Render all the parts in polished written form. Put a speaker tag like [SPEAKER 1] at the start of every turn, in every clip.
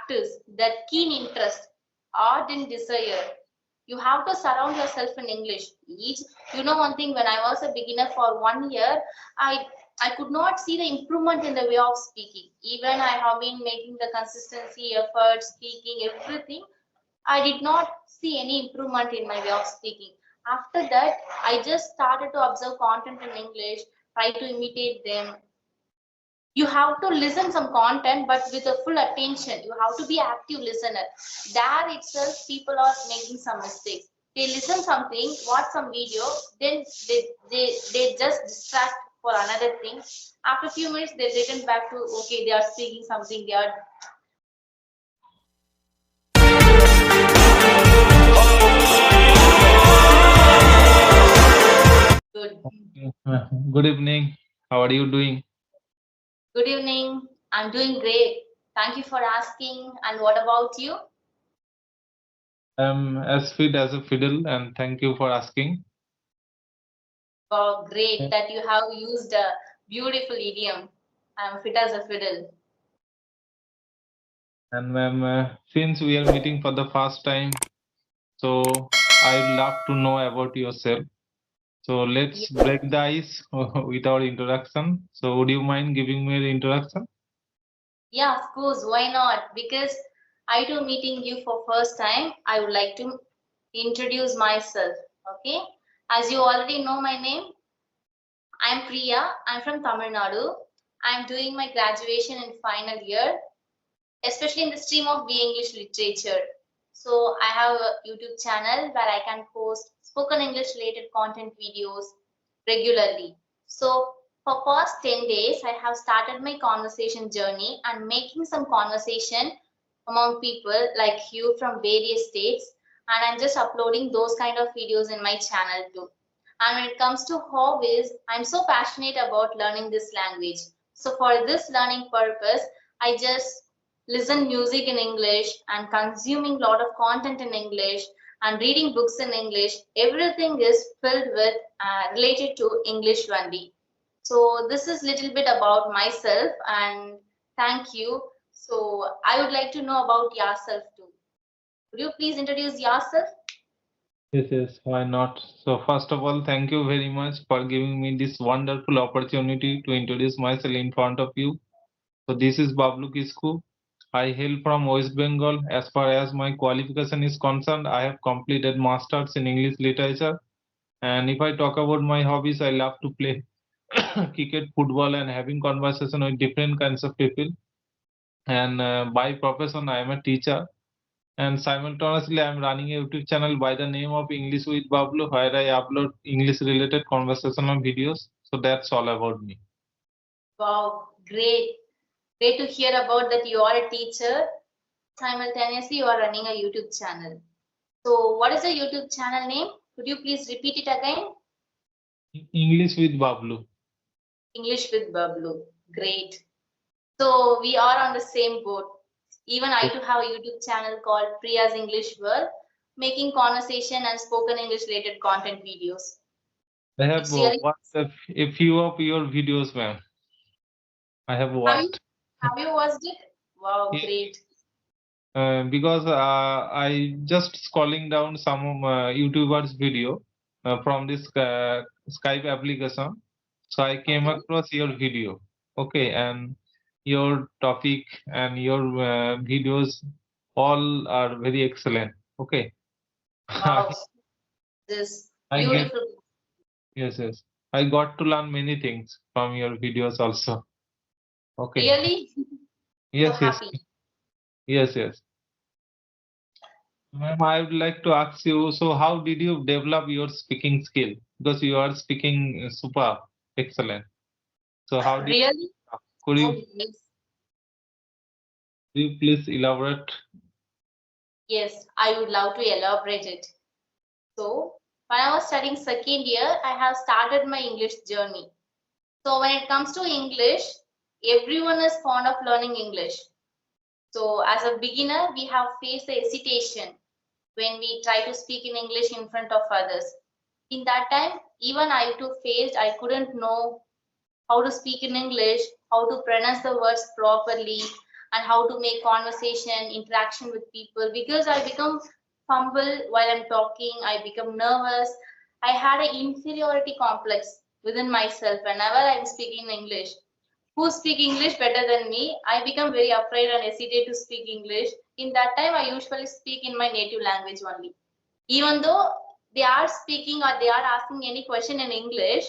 [SPEAKER 1] practice, that keen interest, ardent desire. You have to surround yourself in English. One thing, when I was a beginner for 1 year, I could not see the improvement in the way of speaking. Even I have been making the consistency, effort, speaking, everything. I did not see any improvement in my way of speaking. After that, I just started to observe content in English, try to imitate them. You have to listen some content, but with a full attention. You have to be active listener. There itself, people are making some mistakes. They listen something, watch some video, then they just distract for another thing. After a few minutes, they return back to, okay, they are speaking something, they are.
[SPEAKER 2] Good evening. How are you doing?
[SPEAKER 1] Good evening. I'm doing great. Thank you for asking. And what about you?
[SPEAKER 2] I'm as fit as a fiddle, and thank you for asking.
[SPEAKER 1] Oh, great that you have used a beautiful idiom. I'm fit as a fiddle.
[SPEAKER 2] And ma'am, since we are meeting for the first time, so I'd love to know about yourself. So let's break the ice with our introduction. So would you mind giving me the introduction?
[SPEAKER 1] Yeah, of course. Why not? Because I too meeting you for first time, I would like to introduce myself. Okay. As you already know my name, I'm Priya. I'm from Tamil Nadu. I'm doing my graduation in final year, especially in the stream of BA English literature. So I have a YouTube channel where I can post spoken English related content videos regularly. So for past 10 days, I have started my conversation journey and making some conversation among people like you from various states. And I'm just uploading those kind of videos in my channel too. And when it comes to hobbies, I'm so passionate about learning this language. So for this learning purpose, I just listen music in English and consuming lot of content in English and reading books in English. Everything is filled with related to English only. So this is little bit about myself and thank you. So I would like to know about yourself too. Could you please introduce yourself?
[SPEAKER 2] Yes, why not? So first of all, thank you very much for giving me this wonderful opportunity to introduce myself in front of you. So this is Bablu Kisku. I hail from West Bengal. As far as my qualification is concerned, I have completed masters in English literature. And if I talk about my hobbies, I love to play cricket, football, and having conversation with different kinds of people. And by profession, I am a teacher. And simultaneously, I am running a YouTube channel by the name of English with Bablu, where I upload English-related conversational videos. So that's all about me.
[SPEAKER 1] Wow, great. Great to hear about that you are a teacher. Simultaneously, you are running a YouTube channel. So what is the YouTube channel name? Could you please repeat it again?
[SPEAKER 2] English with Bablu.
[SPEAKER 1] English with Bablu. Great. So we are on the same boat. Even I too have a YouTube channel called Priya's English World, making conversation and spoken English related content videos.
[SPEAKER 2] I have
[SPEAKER 1] It's really
[SPEAKER 2] watched a few of your videos, ma'am. I have
[SPEAKER 1] have you
[SPEAKER 2] watched.
[SPEAKER 1] have you watched it? Wow,
[SPEAKER 2] Yeah,
[SPEAKER 1] great.
[SPEAKER 2] because I just scrolling down some YouTubers video from this Skype application. So I came
[SPEAKER 1] Okay.
[SPEAKER 2] across your video. Okay, and your topic and your videos all are very excellent. Okay. I,
[SPEAKER 1] Wow, this
[SPEAKER 2] I get
[SPEAKER 1] beautiful.
[SPEAKER 2] yes. I got to learn many things from your videos also. Okay.
[SPEAKER 1] Really? So
[SPEAKER 2] Yes, yes,
[SPEAKER 1] happy.
[SPEAKER 2] yes. Ma'am, I would like to ask you, so how did you develop your speaking skill? Because you are speaking super excellent. So how did
[SPEAKER 1] Really?
[SPEAKER 2] could
[SPEAKER 1] Oh,
[SPEAKER 2] you,
[SPEAKER 1] yes.
[SPEAKER 2] could you please elaborate?
[SPEAKER 1] Yes, I would love to elaborate it. So, when I was studying second year, I have started my English journey. So, when it comes to English, everyone is fond of learning English. So, as a beginner, we have faced the hesitation when we try to speak in English in front of others. In that time, even I too faced, I couldn't know how to speak in English, how to pronounce the words properly, and how to make conversation, interaction with people, because I become fumble while I'm talking, I become nervous. I had an inferiority complex within myself whenever I'm speaking English. Who speak English better than me? I become very afraid and hesitate to speak English. In that time, I usually speak in my native language only. Even though they are speaking or they are asking any question in English,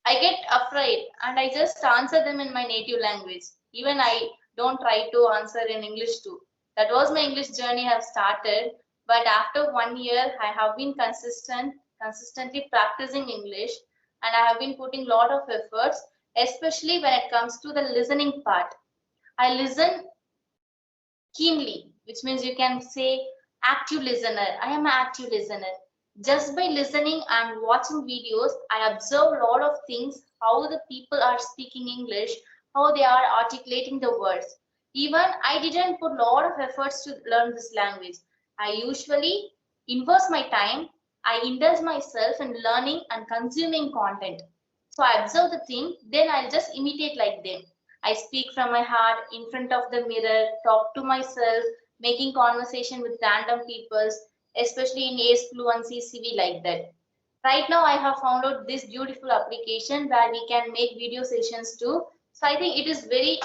[SPEAKER 1] I get afraid and I just answer them in my native language. Even I don't try to answer in English too. That was my English journey I have started. But after 1 year, I have been consistently practicing English, and I have been putting a lot of efforts, especially when it comes to the listening part. I listen keenly, which means you can say active listener. I am an active listener. Just by listening and watching videos, I observe a lot of things, how the people are speaking English, how they are articulating the words. Even I didn't put a lot of efforts to learn this language. I usually invest my time, I indulge myself in learning and consuming content. So I observe the thing, then I'll just imitate like them. I speak from my heart in front of the mirror, talk to myself, making conversation with random people, especially in ACE Fluency CV like that. Right now, I have found out this beautiful application where we can make video sessions too. So I think it is very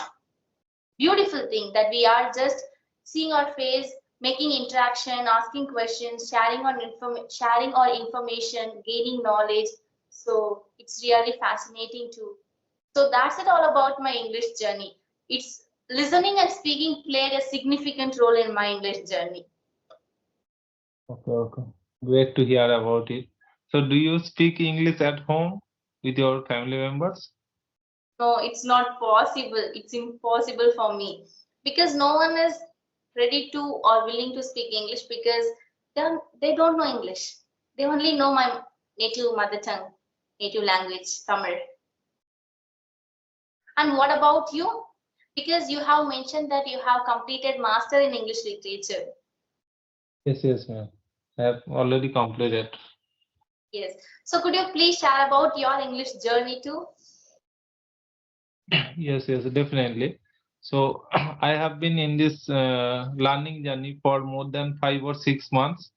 [SPEAKER 1] beautiful thing that we are just seeing our face, making interaction, asking questions, sharing our information, gaining knowledge. So it's really fascinating too. So that's it all about my English journey. It's listening and speaking played a significant role in my English journey.
[SPEAKER 2] Okay, okay. Great to hear about it. So, do you speak English at home with your family members?
[SPEAKER 1] No, it's not possible. It's impossible for me because no one is ready to or willing to speak English because they don't know English. They only know my native mother tongue, native language, Tamil. And what about you? Because you have mentioned that you have completed master in English literature.
[SPEAKER 2] Yes, yes, ma'am. I have already completed.
[SPEAKER 1] Yes. So could you please share about your English journey too?
[SPEAKER 2] Yes, yes, definitely. So, I have been in this learning journey for more than 5 or 6 months.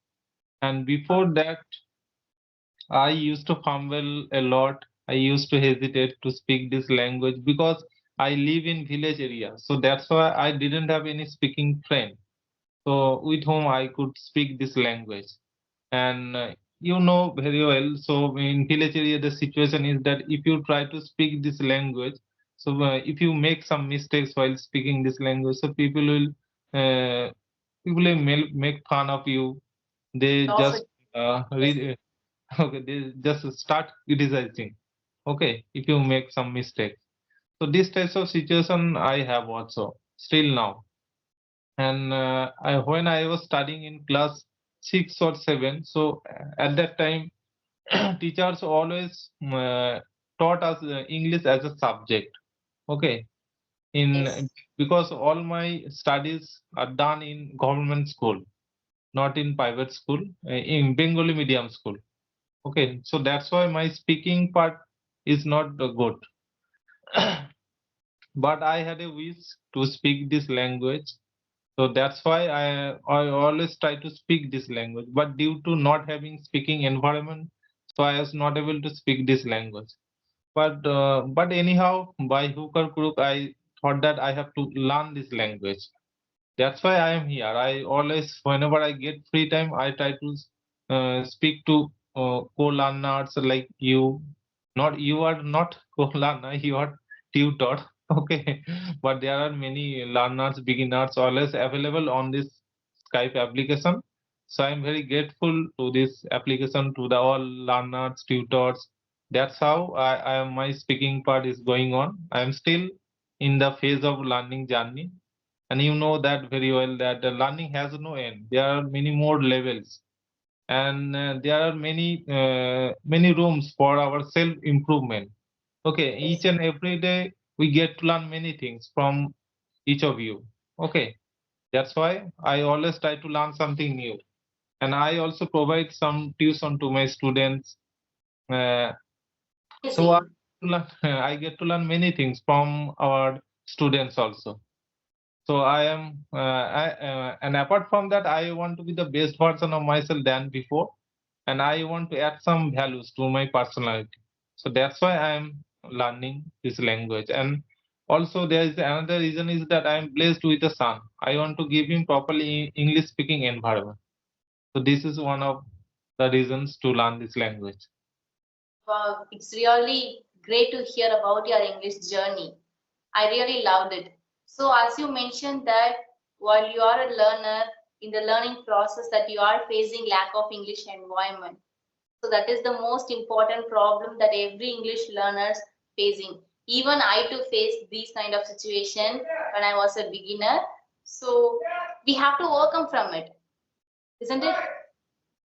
[SPEAKER 2] And before that, I used to fumble a lot. I used to hesitate to speak this language because I live in village area. So that's why I didn't have any speaking friend. So with whom I could speak this language. And you know very well, so in village area the situation is that if you try to speak this language, so if you make some mistakes while speaking this language, so uh, people will make fun of you. They
[SPEAKER 1] Laugh
[SPEAKER 2] just
[SPEAKER 1] at yes.
[SPEAKER 2] read okay, they just start criticizing, okay, if you make some mistakes. So these types of situation I have also still now. And when I was studying in class 6 or 7, so at that time teachers always taught us English as a subject, okay,
[SPEAKER 1] Yes.
[SPEAKER 2] in because all my studies are done in government school, not in private school, in Bengali medium school. Okay, so that's why my speaking part is not good. But I had a wish to speak this language. So that's why I always try to speak this language. But due to not having speaking environment, so I was not able to speak this language. But anyhow, by hook or crook, I thought that I have to learn this language. That's why I am here. I always, whenever I get free time, I try to speak to co-learners like you. Not you are not co-learner, you are tutor. Okay, but there are many learners, beginners always available on this Skype application. So I'm very grateful to this application, to the all learners, tutors. That's how my speaking part is going on. I am still in the phase of learning journey, and you know that very well that learning has no end. There are many more levels, and there are many rooms for our self improvement. Okay, each
[SPEAKER 1] Yes.
[SPEAKER 2] and every day we get to learn many things from each of you. Okay, that's why I always try to learn something new, and I also provide some tuition to my students. uh, so
[SPEAKER 1] Amazing.
[SPEAKER 2] I get to learn many things from our students also. So I am, and apart from that, I want to be the best version of myself than before, and I want to add some values to my personality. So that's why I am learning this language. And also, there is another reason is that I am blessed with a son. I want to give him properly English speaking environment. So this is one of the reasons to learn this language.
[SPEAKER 1] Wow, it's really great to hear about your English journey. I really loved it. So, as you mentioned that while you are a learner in the learning process, that you are facing lack of English environment. So that is the most important problem that every English learners facing. Even I too faced these kind of situation when I was a beginner. So we have to overcome from it, isn't it?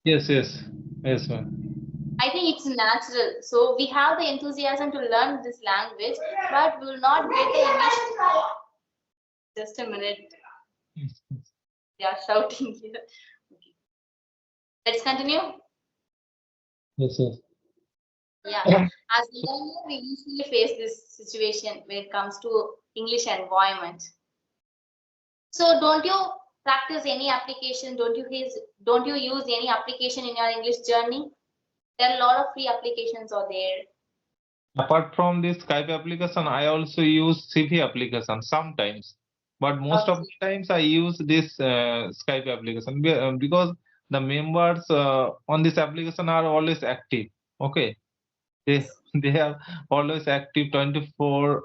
[SPEAKER 2] Yes, yes, yes, ma'am.
[SPEAKER 1] I think it's natural. So we have the enthusiasm to learn this language, but we will not get the English. Just a minute,
[SPEAKER 2] Yes,
[SPEAKER 1] they are shouting here. Okay. Let's continue.
[SPEAKER 2] yes,
[SPEAKER 1] Yeah,
[SPEAKER 2] yes.
[SPEAKER 1] as learner, we usually face this situation when it comes to English environment. So don't you practice any application? Don't you use any application in your English journey? There are a lot of free applications out there.
[SPEAKER 2] Apart from this Skype application, I also use CV application sometimes, but most of
[SPEAKER 1] Okay.
[SPEAKER 2] the times I use this Skype application because the members on this application are always active. Okay, they
[SPEAKER 1] Yes.
[SPEAKER 2] they are always active 24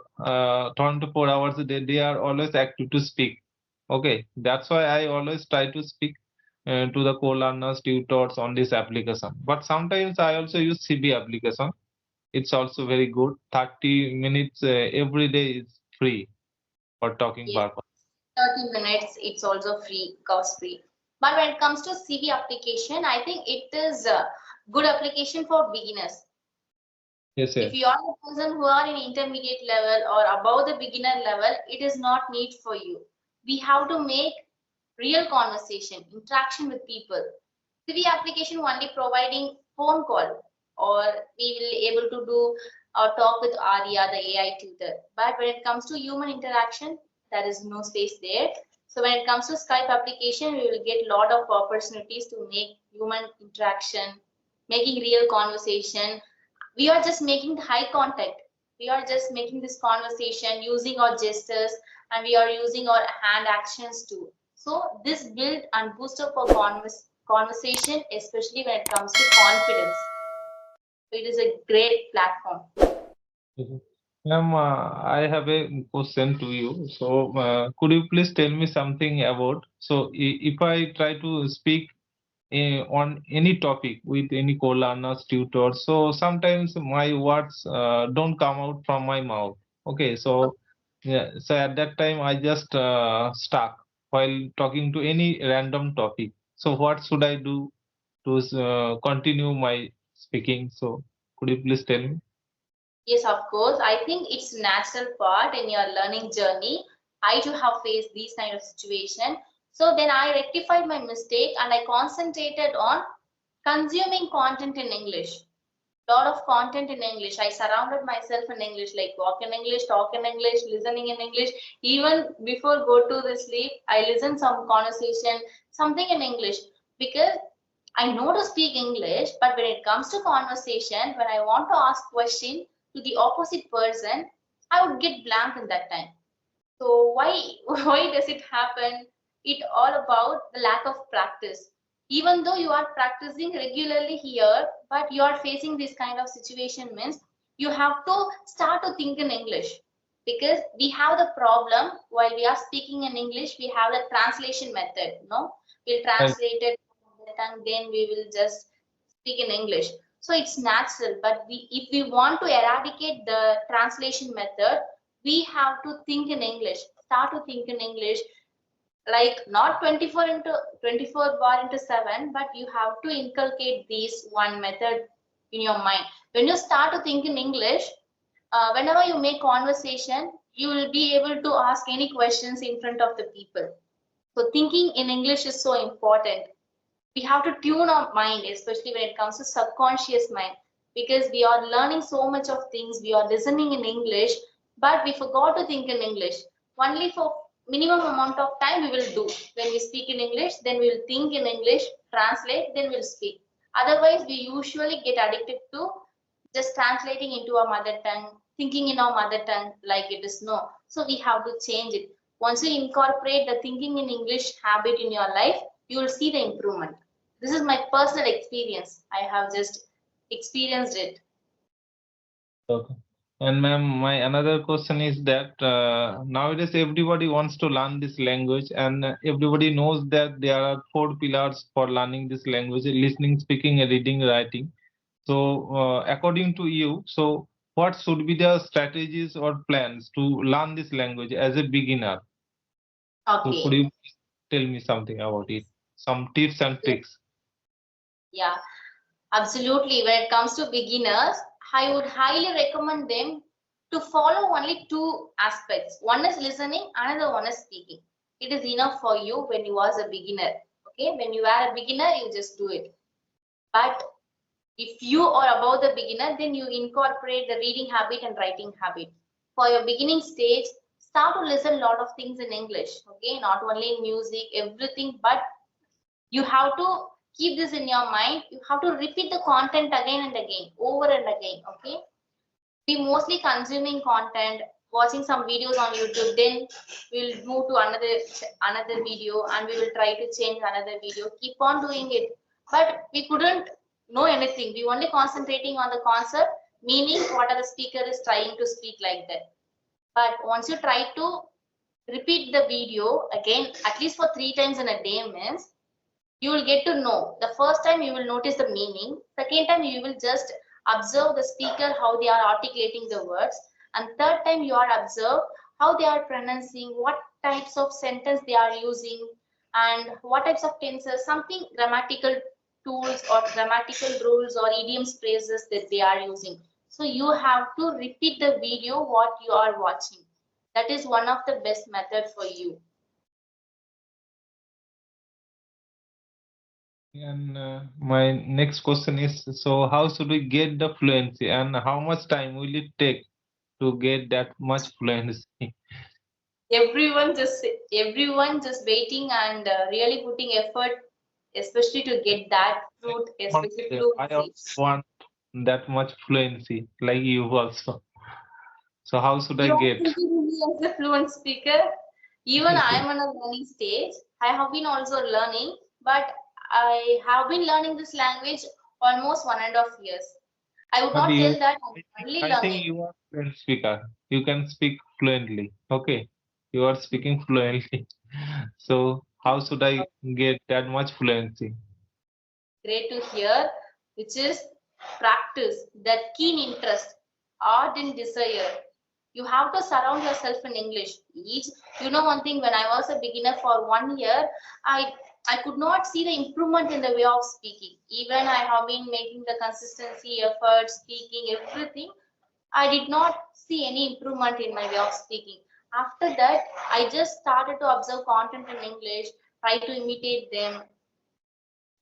[SPEAKER 2] hours a day. They are always active to speak. Okay, that's why I always try to speak to the co-learners, tutors on this application. But sometimes I also use CB application. It's also very good. 30 minutes every day is free for talking
[SPEAKER 1] Yes.
[SPEAKER 2] purpose.
[SPEAKER 1] 30 minutes, it's also free, cost free. But when it comes to CV application, I think it is a good application for beginners.
[SPEAKER 2] Yes,
[SPEAKER 1] If
[SPEAKER 2] yes.
[SPEAKER 1] you are a person who are in intermediate level or above the beginner level, it is not need for you. We have to make real conversation, interaction with people. CV application only providing phone call, or we will able to do or talk with Arya, the AI tutor. But when it comes to human interaction, there is no space there. So when it comes to Skype application, we will get lot of opportunities to make human interaction, making real conversation. We are just making the high contact. We are just making this conversation using our gestures, and we are using our hand actions too. So this build and boost up our conversation, especially when it comes to confidence. It is a great platform.
[SPEAKER 2] Mhm. Ma'am, I have a question to you. So, could you please tell me something about? So, if I try to speak on any topic with any co-learners, tutors, so sometimes my words don't come out from my mouth. Okay, so yeah, so at that time I just stuck while talking to any random topic. So, what should I do to continue my speaking? So, could you please tell me?
[SPEAKER 1] Yes, of course. I think it's natural part in your learning journey. I too have faced these kind of situation. So then I rectified my mistake and I concentrated on consuming content in English. Lot of content in English. I surrounded myself in English, like walk in English, talk in English, listening in English. Even before go to the sleep, I listen some conversation, something in English, because I know to speak English, but when it comes to conversation, when I want to ask question to the opposite person, I would get blank in that time. So why why does it happen? It all about the lack of practice. Even though you are practicing regularly here, but you are facing this kind of situation means you have to start to think in English, because we have the problem while we are speaking in English, we have the translation method. No, we'll
[SPEAKER 2] Right.
[SPEAKER 1] translate it and then we will just speak in English. So it's natural, but if we want to eradicate the translation method, we have to think in English, start to think in English, like not 24 into 24 bar into 7, but you have to inculcate this one method in your mind. When you start to think in English, whenever you make conversation, you will be able to ask any questions in front of the people. So thinking in English is so important. We have to tune our mind, especially when it comes to subconscious mind, because we are learning so much of things, we are listening in English, but we forgot to think in English. Only for minimum amount of time we will do. When we speak in English, then we will think in English, translate, then we'll speak. Otherwise, we usually get addicted to just translating into our mother tongue, thinking in our mother tongue like it is no. So we have to change it. Once you incorporate the thinking in English habit in your life, you will see the improvement. This is my personal experience. I have just experienced it.
[SPEAKER 2] Okay. And ma'am, my another question is that nowadays everybody wants to learn this language, and everybody knows that there are four pillars for learning this language: listening, speaking, reading, writing. So, according to you, so what should be the strategies or plans to learn this language as a beginner? So, could
[SPEAKER 1] Okay.
[SPEAKER 2] you tell me something about it? Some tips and tricks.
[SPEAKER 1] Yeah. Absolutely. When it comes to beginners, I would highly recommend them to follow only two aspects. One is listening, another one is speaking. It is enough for you when you was a beginner. Okay, when you are a beginner, you just do it. But if you are above the beginner, then you incorporate the reading habit and writing habit. For your beginning stage, start to listen a lot of things in English. Okay, not only music, everything, but you have to keep this in your mind. You have to repeat the content again and again, over and again. Okay, we mostly consuming content, watching some videos on YouTube, then we'll move to another video and we will try to change another video, keep on doing it, but we couldn't know anything. We only concentrating on the concept, meaning what are the speaker is trying to speak like that. But once you try to repeat the video again at least for 3 times in a day means you will get to know. The first time you will notice the meaning, second time you will just observe the speaker how they are articulating the words, and third time you are observe how they are pronouncing, what types of sentence they are using, and what types of tenses, something grammatical tools or grammatical rules or idioms phrases that they are using. So you have to repeat the video what you are watching. That is one of the best method for you.
[SPEAKER 2] And my next question is, so how should we get the fluency, and how much time will it take to get that much fluency?
[SPEAKER 1] Everyone just waiting and really putting effort, especially to get that
[SPEAKER 2] I
[SPEAKER 1] fruit,
[SPEAKER 2] want,
[SPEAKER 1] especially
[SPEAKER 2] I
[SPEAKER 1] fluency.
[SPEAKER 2] also want that much fluency, like you also. So how should I
[SPEAKER 1] You are
[SPEAKER 2] get?
[SPEAKER 1] thinking me as a fluent speaker. Even
[SPEAKER 2] Yes,
[SPEAKER 1] I
[SPEAKER 2] yes.
[SPEAKER 1] am on a learning stage. I have been also learning, but I have been learning this language almost 1.5 years. I would
[SPEAKER 2] But
[SPEAKER 1] not
[SPEAKER 2] you,
[SPEAKER 1] tell that I'm only
[SPEAKER 2] I think
[SPEAKER 1] learning.
[SPEAKER 2] you are fluent speaker. You can speak fluently. Okay, you are speaking fluently. So how should I get that much fluency?
[SPEAKER 1] Great to hear, which is practice, that keen interest, ardent desire. You have to surround yourself in English. Each, you know, one thing, when I was a beginner for 1 year, I could not see the improvement in the way of speaking. Even I have been making the consistency, effort, speaking, everything. I did not see any improvement in my way of speaking. After that, I just started to observe content in English, try to imitate them.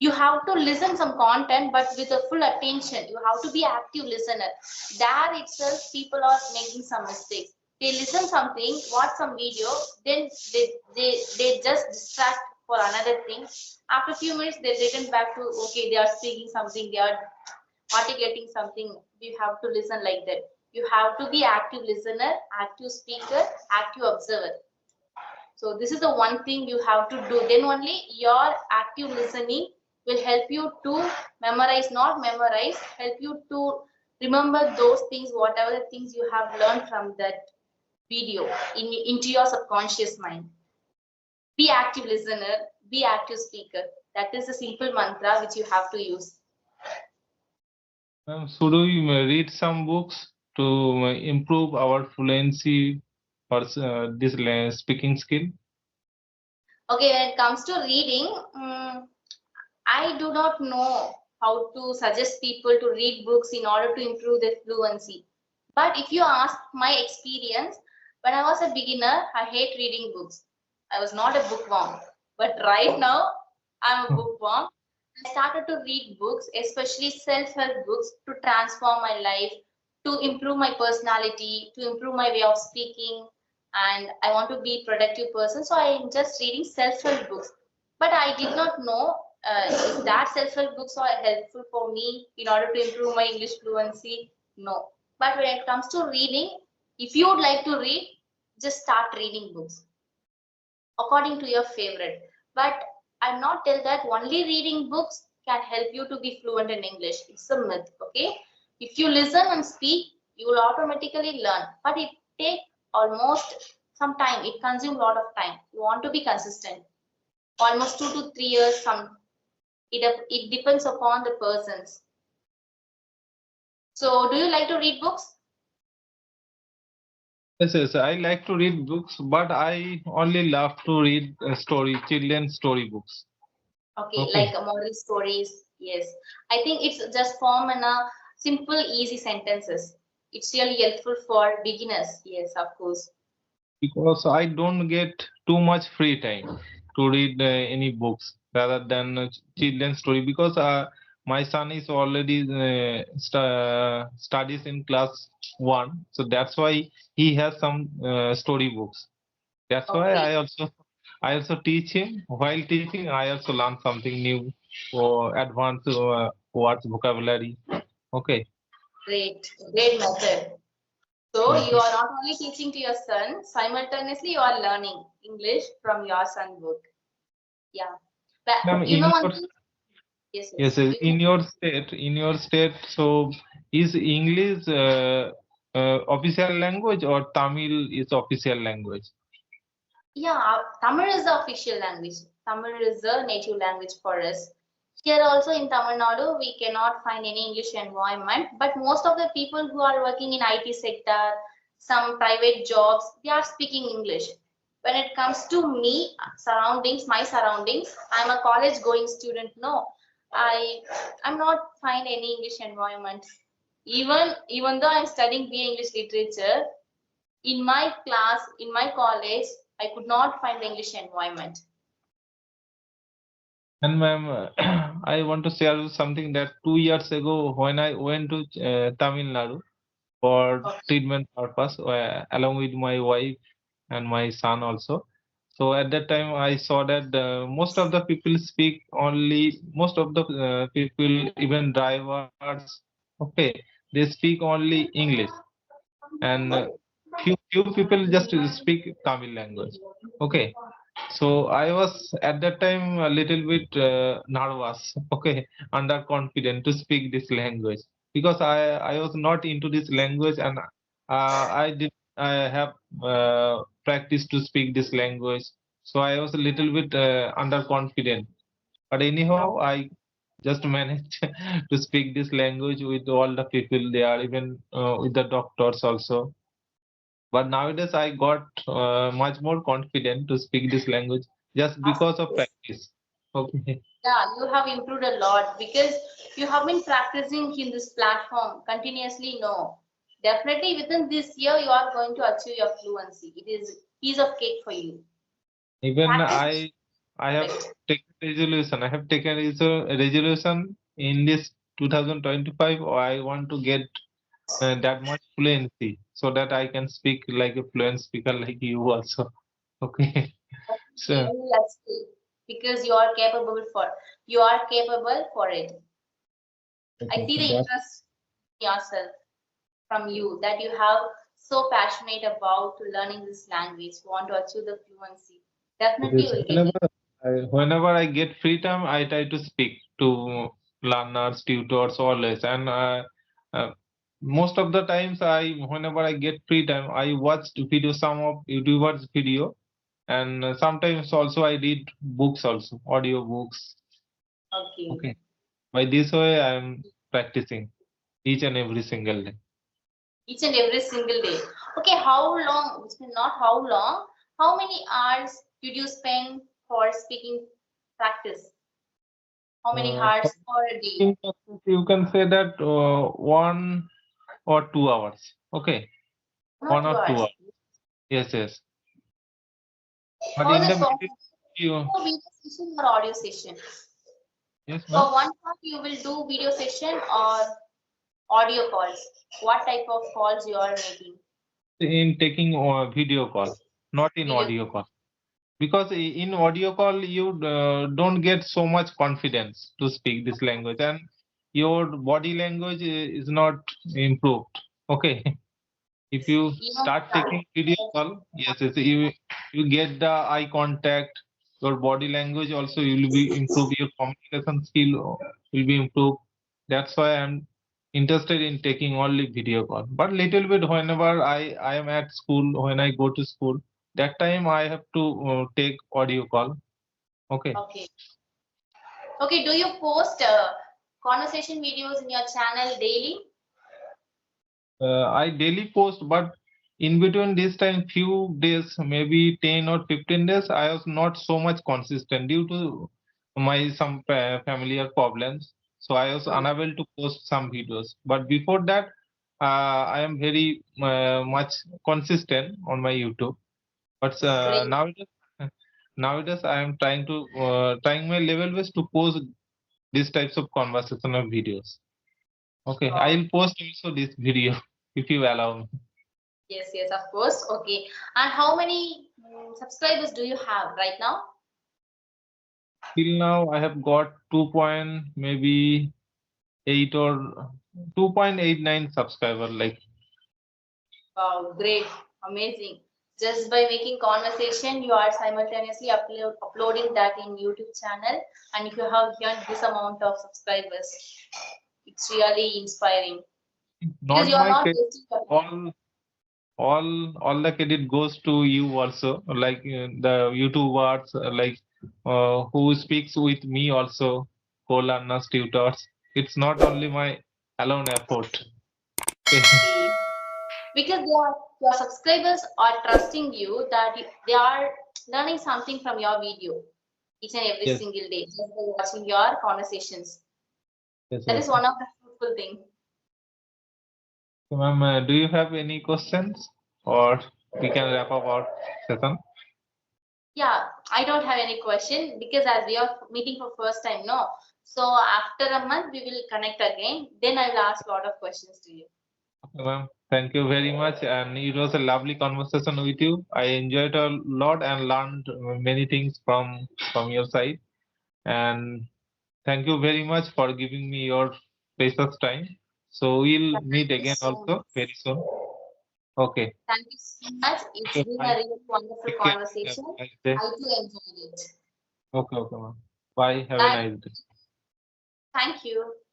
[SPEAKER 1] You have to listen some content but with a full attention. You have to be active listener. There itself people are making some mistakes. They listen something, watch some video, then they just distract for another thing. After a few minutes they return back to, okay, they are speaking something, they are articulating something. You have to listen like that. You have to be active listener, active speaker, active observer. So this is the one thing you have to do. Then only your active listening will help you to memorize, not memorize, help you to remember those things, whatever the things you have learned from that video into your subconscious mind. Be active listener, be active speaker. That is a simple mantra which you have to use.
[SPEAKER 2] Should we read some books to improve our fluency or this speaking skill?
[SPEAKER 1] Okay, when it comes to reading, I do not know how to suggest people to read books in order to improve their fluency. But if you ask my experience, when I was a beginner, I hate reading books. I was not a bookworm. But right now, I'm a bookworm. I started to read books, especially self-help books, to transform my life, to improve my personality, to improve my way of speaking, and I want to be productive person. So I am just reading self-help books. But I did not know if that self-help books are helpful for me in order to improve my English fluency. No. But when it comes to reading, if you would like to read, just start reading books according to your favorite. But I'm not tell that only reading books can help you to be fluent in English. It's a myth, okay? If you listen and speak, you will automatically learn. But it take almost some time. It consumes a lot of time. You want to be consistent. Almost 2 to 3 years. It depends upon the persons. So, do you like to read books?
[SPEAKER 2] Yes, yes, I like to read books, but I only love to read children's story books.
[SPEAKER 1] Okay, like
[SPEAKER 2] Okay,
[SPEAKER 1] moral stories. Yes, I think it's just form in a simple, easy sentences. It's really helpful for beginners. Yes, of course.
[SPEAKER 2] because I don't get too much free time to read any books rather than children's story because my son is already studies in class 1, so that's why he has some story books. That's why
[SPEAKER 1] Okay,
[SPEAKER 2] I also teach him. While teaching, I also learn something new or advanced words vocabulary. Okay.
[SPEAKER 1] great, great method. So
[SPEAKER 2] Yes.
[SPEAKER 1] you are not only teaching to your son, simultaneously you are learning English from your son book. Yeah, but
[SPEAKER 2] Ma'am,
[SPEAKER 1] you know
[SPEAKER 2] in
[SPEAKER 1] one
[SPEAKER 2] your
[SPEAKER 1] thing. Yes,
[SPEAKER 2] yes,
[SPEAKER 1] yes. You can.
[SPEAKER 2] in your state, so is English official language or Tamil is official language?
[SPEAKER 1] Yeah, Tamil is the official language. Tamil is the native language for us. Here also in Tamil Nadu, we cannot find any English environment, but most of the people who are working in IT sector, some private jobs, they are speaking English. When it comes to me, my surroundings, I'm a college going student. No, I'm not find any English environment. Even though I'm studying BA English literature, in my class, in my college, I could not find the English environment.
[SPEAKER 2] And ma'am, I want to share something that 2 years ago when I went to Tamil Nadu for
[SPEAKER 1] Okay.
[SPEAKER 2] treatment purpose along with my wife and my son also. So at that time I saw that most of the people, even drivers, okay, they speak only English, and few people just speak Tamil language. Okay, so I was at that time a little bit nervous, okay, underconfident to speak this language because I was not into this language, and I have practiced to speak this language, so I was a little bit underconfident. But anyhow, I just managed to speak this language with all the people there, even with the doctors also. But nowadays, I got much more confident to speak this language just
[SPEAKER 1] Of
[SPEAKER 2] because of
[SPEAKER 1] course.
[SPEAKER 2] practice. Okay.
[SPEAKER 1] Yeah, you have improved a lot because you have been practicing in this platform continuously. No, definitely within this year you are going to achieve your fluency. It is piece of cake for you.
[SPEAKER 2] Even
[SPEAKER 1] Practice
[SPEAKER 2] I have
[SPEAKER 1] perfect.
[SPEAKER 2] taken resolution. I have taken a resolution in this 2025. I want to get that much fluency so that I can speak like a fluent speaker like you also. Okay. So
[SPEAKER 1] Definitely, let's see. Because you are capable for it. I
[SPEAKER 2] okay,
[SPEAKER 1] see
[SPEAKER 2] so
[SPEAKER 1] the
[SPEAKER 2] that
[SPEAKER 1] interest in yourself from you that you have so passionate about learning this language, want to achieve the fluency. Definitely you
[SPEAKER 2] is
[SPEAKER 1] will get it.
[SPEAKER 2] whenever I get free time, I try to speak to learners, tutors, always. And uh, most of the times, whenever I get free time, I watch some of YouTubers video, and sometimes also I read books also, audio books.
[SPEAKER 1] Okay.
[SPEAKER 2] Okay, by this way, I'm practicing each and every single day.
[SPEAKER 1] Each and every single day. Okay, how long, which means not how long, how many hours did you spend for speaking practice? How many
[SPEAKER 2] For
[SPEAKER 1] hours per day?
[SPEAKER 2] speaking practice, you can say that 1 or 2 hours. Okay,
[SPEAKER 1] Not
[SPEAKER 2] one
[SPEAKER 1] two
[SPEAKER 2] or two
[SPEAKER 1] hours.
[SPEAKER 2] hours. Yes, yes. But
[SPEAKER 1] How
[SPEAKER 2] in
[SPEAKER 1] is
[SPEAKER 2] the
[SPEAKER 1] the
[SPEAKER 2] middle,
[SPEAKER 1] process?
[SPEAKER 2] you
[SPEAKER 1] For video session or audio session?
[SPEAKER 2] yes, ma'am.
[SPEAKER 1] For one part, you will do video session or audio calls. What type of calls you are making?
[SPEAKER 2] In taking video call. not in
[SPEAKER 1] Video.
[SPEAKER 2] audio call. Because in audio call you don't get so much confidence to speak this language, and your body language is not improved. Okay. If you
[SPEAKER 1] You know,
[SPEAKER 2] start taking video call, yes, yes, you get the eye contact, your body language also will be improve, your communication skill will be improved. That's why I'm interested in taking only video call. But little bit whenever I am at school, when I go to school, that time I have to take audio call. Okay.
[SPEAKER 1] okay. Okay, do you post conversation videos in your channel daily?
[SPEAKER 2] I daily post, but in between this time, few days, maybe 10 or 15 days, I was not so much consistent due to my some familiar problems. So I was
[SPEAKER 1] Hmm.
[SPEAKER 2] unable to post some videos. But before that, I am very much consistent on my YouTube. But
[SPEAKER 1] Great.
[SPEAKER 2] nowadays I am trying my level best to post these types of conversational videos. Okay,
[SPEAKER 1] Wow.
[SPEAKER 2] I'll post also this video if you allow me.
[SPEAKER 1] Yes, yes, of course. Okay. And how many subscribers do you have right now?
[SPEAKER 2] Till now, I have got 2 point maybe 8 or 2.89 subscriber. Like,
[SPEAKER 1] Wow, great, amazing. Just by making conversation, you are simultaneously uploading that in YouTube channel, and if you have here this amount of subscribers, it's really inspiring because
[SPEAKER 2] not
[SPEAKER 1] you are
[SPEAKER 2] my
[SPEAKER 1] not
[SPEAKER 2] credit,
[SPEAKER 1] wasting your time.
[SPEAKER 2] all the credit goes to you also. Like the YouTubers, who speaks with me also, co-learners, tutors. It's not only my alone effort. Okay.
[SPEAKER 1] Okay. Because your subscribers are trusting you that they are learning something from your video each and every
[SPEAKER 2] Yes,
[SPEAKER 1] single day just by watching your conversations.
[SPEAKER 2] yes,
[SPEAKER 1] That
[SPEAKER 2] yes.
[SPEAKER 1] is one of the fruitful thing.
[SPEAKER 2] So, ma'am, do you have any questions, or we can wrap up our session?
[SPEAKER 1] Yeah, I don't have any question because as we are meeting for first time, no. So after a month we will connect again. Then I will ask a lot of questions to you.
[SPEAKER 2] Okay, ma'am. Thank you very much. And it was a lovely conversation with you. I enjoyed a lot and learned many things from your side. And thank you very much for giving me your precious time. So we'll
[SPEAKER 1] Thank
[SPEAKER 2] meet
[SPEAKER 1] you
[SPEAKER 2] again
[SPEAKER 1] so
[SPEAKER 2] also
[SPEAKER 1] much.
[SPEAKER 2] very soon. Okay.
[SPEAKER 1] Thank you so much. It's
[SPEAKER 2] Okay,
[SPEAKER 1] been a
[SPEAKER 2] bye.
[SPEAKER 1] really wonderful
[SPEAKER 2] Take care. Have
[SPEAKER 1] conversation.
[SPEAKER 2] a nice day.
[SPEAKER 1] I too enjoyed it.
[SPEAKER 2] Okay, okay, ma'am. Bye. Have a
[SPEAKER 1] Bye.
[SPEAKER 2] nice day.
[SPEAKER 1] Thank you.